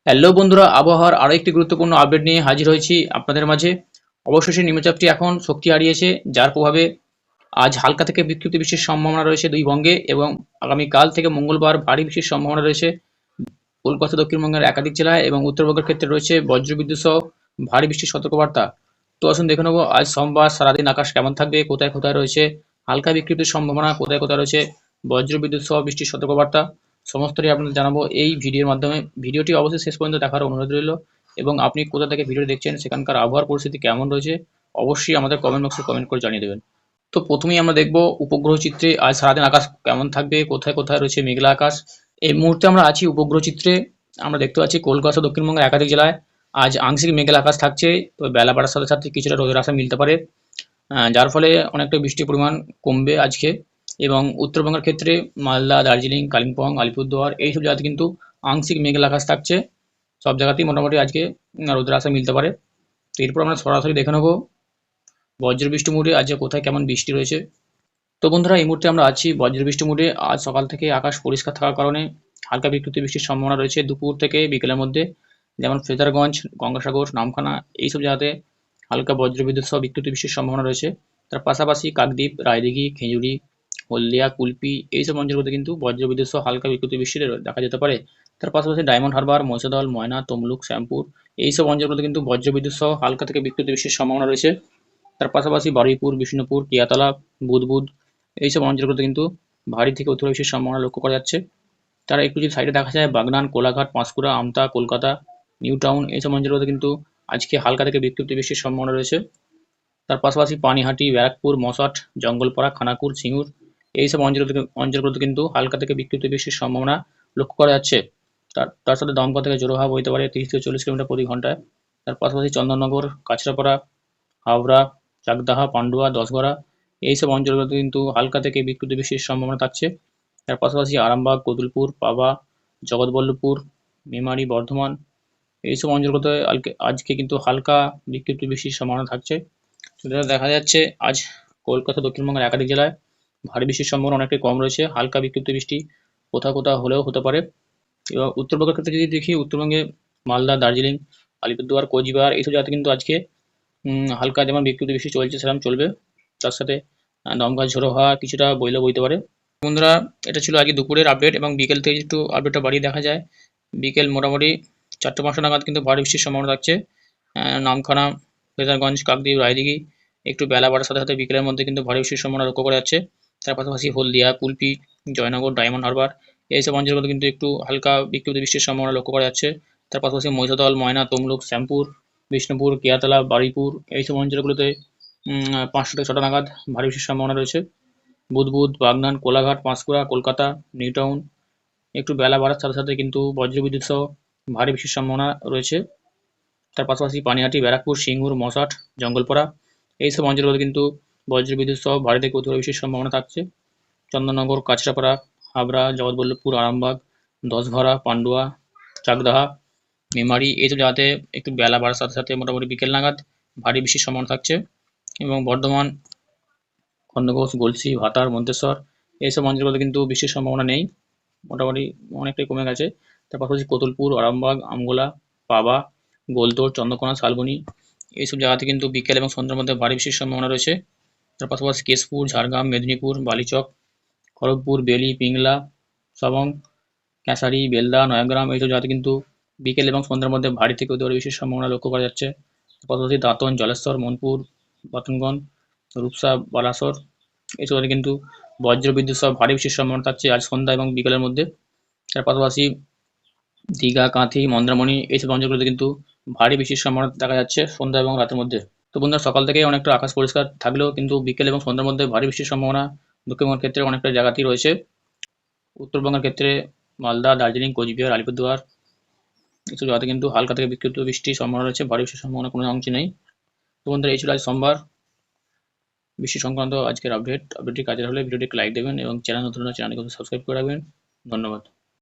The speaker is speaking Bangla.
হ্যালো বন্ধুরা, আবহাওয়ার আরো একটি গুরুত্বপূর্ণ আপডেট নিয়ে হাজির হয়েছি আপনাদের মাঝে। অবশেষে নিম্নচাপটি এখন শক্তি হারিয়েছে, যার প্রভাবে আজ হালকা থেকে বিক্ষিপ্ত বৃষ্টির সম্ভাবনা রয়েছে দুই বঙ্গে, এবং আগামীকাল থেকে মঙ্গলবার ভারী বৃষ্টির সম্ভাবনা রয়েছে কলকাতা দক্ষিণবঙ্গের একাধিক জেলায়, এবং উত্তরবঙ্গের ক্ষেত্রে রয়েছে বজ্রবিদ্যুৎ সহ ভারী বৃষ্টির সতর্কবার্তা। তো আসুন দেখে নেবো আজ সোমবার সারাদিন আকাশ কেমন থাকবে, কোথায় কোথায় রয়েছে হালকা বিক্ষিপ্তের সম্ভাবনা, কোথায় কোথায় রয়েছে বজ্রবিদ্যুৎ সহ বৃষ্টির সতর্কবার্তা। সমস্তটাই আপনাদের জানাবো এই ভিডিওর মাধ্যমে। ভিডিওটি অবশ্যই শেষ পর্যন্ত দেখার অনুরোধ রইল, এবং আপনি কোথা থেকে ভিডিও দেখছেন, সেখানকার আবহাওয়ার পরিস্থিতি কেমন রয়েছে, অবশ্যই আমাদের কমেন্ট বক্সে কমেন্ট করে জানিয়ে দেবেন। তো প্রথমেই আমরা দেখব উপগ্রহ চিত্রে আজ সারাদিন আকাশ কেমন থাকবে, কোথায় কোথায় রয়েছে মেঘলা আকাশ। এই মুহূর্তে আমরা আছি উপগ্রহ চিত্রে। আমরা দেখতে পাচ্ছি কলকাতা দক্ষিণবঙ্গের একাধিক জেলায় আজ আংশিক মেঘলা আকাশ থাকছে, তবে বেলা বাড়ার সাথে সাথে কিছুটা রোদের আশা মিলতে পারে, যার ফলে অনেকটা বৃষ্টির পরিমাণ কমবে আজকে। এবং উত্তরবঙ্গের ক্ষেত্রে মালদা, দার্জিলিং, কালিম্পং, আলিপুরদুয়ার এইসব জায়গাতে কিন্তু আংশিক মেঘলা আকাশ থাকছে। সব জায়গাতেই মোটামুটি আজকে রোদের আশা মিলতে পারে। তো এরপর আমরা সরাসরি দেখে নেবো বজ্রবৃষ্টি মোডে আজকে কোথায় কেমন বৃষ্টি রয়েছে। তো বন্ধুরা, এই মুহূর্তে আমরা আছি বজ্রবৃষ্টি মোডে। আজ সকাল থেকে আকাশ পরিষ্কার থাকার কারণে হালকা বিক্ষিপ্ত বৃষ্টির সম্ভাবনা রয়েছে দুপুর থেকে বিকেলের মধ্যে। যেমন ফ্রেজারগঞ্জ, গঙ্গাসাগর, নামখানা এইসব জায়গাতে হালকা বজ্রবিদ্যুৎ সহ বিক্ষিপ্ত বৃষ্টির সম্ভাবনা রয়েছে। তার পাশাপাশি কাকদ্বীপ, রায়দিঘি, খেজুরি, হলদিয়া, কুলপি এইসব অঞ্চলগুলোতে কিন্তু বজ্রবিদ্যুৎ সহ হালকা বিক্ষিপ্ত বৃষ্টি দেখা যেতে পারে। তার পাশাপাশি ডায়মন্ড হারবার, মহিষাদল, ময়না, তমলুক, শ্যামপুর এইসব অঞ্চলগুলোতে কিন্তু বজ্রবিদ্যুৎ সহ হালকা থেকে বিক্ষিপ্ত বৃষ্টির সম্ভাবনা রয়েছে। তার পাশাপাশি বারুইপুর, বিষ্ণুপুর, টিয়াতলা, বুদবুদ এইসব অঞ্চলগুলোতে কিন্তু ভারী থেকে অতি ভারী বৃষ্টির সম্ভাবনা লক্ষ্য করা যাচ্ছে। তারা একটু যদি সাইডে দেখা যায় বাগনান, কোলাঘাট, পাঁশকুড়া, আমতা, কলকাতা, নিউ টাউন এইসব অঞ্চলগুলোতে কিন্তু আজকে হালকা থেকে বিক্ষিপ্ত বৃষ্টির সম্ভাবনা রয়েছে। তার পাশাপাশি পানিহাটি, ব্যারাকপুর, মশাট, জঙ্গলপাড়া, খানাকুল, সিঙ্গুর এইসব অঞ্চলগুলোতে কিন্তু হালকা থেকে বিক্ষিপ্ত বৃষ্টির সম্ভাবনা লক্ষ্য করা যাচ্ছে। তার সাথে দমকা থেকে জোড়ো হাওয়া বইতে পারে 30 থেকে 40 কিলোমিটার প্রতি ঘন্টায়। তার পাশাপাশি চন্দননগর, কাঁচরাপাড়া, হাওড়া, চাকদাহা, পান্ডুয়া, দশগড়া এইসব অঞ্চলগুলোতে কিন্তু হালকা থেকে বিক্ষিপ্ত বৃষ্টির সম্ভাবনা থাকছে। তার পাশাপাশি আরামবাগ, কতুলপুর, পাবা, জগৎবল্লভপুর, মেমারি, বর্ধমান এইসব অঞ্চলগুলোতে আজকে কিন্তু হালকা বিক্ষিপ্ত বৃষ্টির সম্ভাবনা থাকছে। যেটা দেখা যাচ্ছে আজ কলকাতা দক্ষিণবঙ্গের একাধিক জেলায় ভারী বৃষ্টির সম্ভাবনা অনেকটাই কম রয়েছে। হালকা বিক্ষিপ্ত বৃষ্টি কোথাও কোথাও হলেও হতে পারে। এবার উত্তরবঙ্গের ক্ষেত্রে যদি দেখি, উত্তরবঙ্গে মালদা, দার্জিলিং, আলিপুরদুয়ার, কোচবিহার এইসব জায়গাতে কিন্তু আজকে হালকা যেমন বিক্ষিপ্ত বৃষ্টি চলছে সেরকম চলবে। তার সাথে দমকা ঝোড়ো হাওয়া কিছুটা বইতে পারে। বন্ধুরা, এটা ছিল আজকে দুপুরের আপডেট, এবং বিকেল থেকে একটু আপডেটটা বাড়িয়ে দেখা যায়। বিকেল মোটামুটি 4টে 5টা নাগাদ কিন্তু ভারী বৃষ্টির সম্ভাবনা থাকছে। নামখানা, ফ্রেজারগঞ্জ, কাকদ্বীপ, রায়দিঘি একটু বেলা বাড়ার সাথে সাথে বিকেলের মধ্যে কিন্তু ভারী বৃষ্টির সম্ভাবনা লক্ষ্য করা যাচ্ছে। তার পাশাপাশি হলদিয়া, কুলপি, জয়নগর, ডায়মন্ড হারবার এইসব অঞ্চলগুলোতে কিন্তু একটু হালকা বিক্ষিপ্ত বৃষ্টির সম্ভাবনা লক্ষ্য করা যাচ্ছে। তার পাশাপাশি মহিষাদল, ময়না, তমলুক, শ্যামপুর, বিষ্ণুপুর, কেয়াতলা, বারুইপুর এইসব অঞ্চলগুলোতে 5টা থেকে 6টা নাগাদ ভারী বৃষ্টির সম্ভাবনা রয়েছে। বুদবুদ, বাগনান, কোলাঘাট, পাঁশকুড়া, কলকাতা, নিউ টাউন একটু বেলা বাড়ার সাথে সাথে কিন্তু বজ্রবিদ্যুৎ সহ ভারী বৃষ্টির সম্ভাবনা রয়েছে। তার পাশাপাশি পানিহাটি, ব্যারাকপুর, সিঙ্গুর, মশাট, জঙ্গলপাড়া এইসব অঞ্চলগুলোতে কিন্তু বজ্রবিদ্যুৎ সহ ভারী থেকে অতি ভারী বৃষ্টির সম্ভাবনা থাকছে। চন্দননগর, কাঁচরাপাড়া, হাবড়া, জগৎবল্লভপুর, আরামবাগ, দশঘরা, পান্ডুয়া, চাকদাহা, মেমারি এইসব জায়গাতে একটু বেলা বাড়ার সাথে সাথে মোটামুটি বিকেল নাগাদ ভারী বৃষ্টির সম্ভাবনা থাকছে। এবং বর্ধমান, খণ্ডঘোষ, গলসি, ভাতার, মন্তেশ্বর এইসব অঞ্চলগুলোতে কিন্তু বৃষ্টির সম্ভাবনা নেই, মোটামুটি অনেকটাই কমে গেছে। তার পাশাপাশি কতুলপুর, আরামবাগ, আমগোলা, পাবা, গোলতোড়, চন্দ্রকোনা, শালবনী এইসব জায়গাতে কিন্তু বিকেল এবং সন্ধ্যার মধ্যে ভারী বৃষ্টির সম্ভাবনা রয়েছে। তার পাশাপাশি কেশপুর, ঝাড়গ্রাম, মেদিনীপুর, বালিচক, খড়গপুর, বেলি, পিংলা, সবং, ক্যাসারি, বেলদা, নয়াগ্রাম এইসব জায়গাতে কিন্তু বিকেল এবং সন্ধ্যার মধ্যে ভারী থেকে অতি ভারী বৃষ্টির সম্ভাবনা লক্ষ্য করা যাচ্ছে। পাশাপাশি দাঁতন, জলেশ্বর, মনপুর, বাতনগঞ্জ, রূপসা, বালাসর এইসব জায়গায় কিন্তু বজ্রবিদ্যুৎ সহ ভারী বৃষ্টির সম্ভাবনা থাকছে আজ সন্ধ্যা এবং বিকেলের মধ্যে। তার পাশাপাশি দীঘা, কাঁথি, মন্দারমণি এইসব অঞ্চলগুলোতে কিন্তু ভারী বৃষ্টির সম্ভাবনা দেখা যাচ্ছে সন্ধ্যা এবং রাতের মধ্যে। তো বন্ধুরা, সকাল থেকে অনেকটা আকাশ পরিষ্কার থাকলেও কিন্তু বিকেল এবং সন্ধ্যার মধ্যে ভারী বৃষ্টির সম্ভাবনা দক্ষিণবঙ্গের ক্ষেত্রে অনেকটা জায়গাতেই রয়েছে। উত্তরবঙ্গের ক্ষেত্রে মালদা, দার্জিলিং, কোচবিহার, আলিপুরদুয়ার এইসব জায়গাতে কিন্তু হালকা থেকে বিক্ষিপ্ত বৃষ্টির সম্ভাবনা রয়েছে, ভারী বৃষ্টির সম্ভাবনা কোনো অংশে নেই। তো বন্ধুরা, এই ছিল আজ সোমবার বৃষ্টি সংক্রান্ত আজকের আপডেটটি কাজের হলে ভিডিওটি লাইক দেবেন, এবং চ্যানেল নতুন হলে চ্যানেলটি সাবস্ক্রাইব করে রাখবেন। ধন্যবাদ।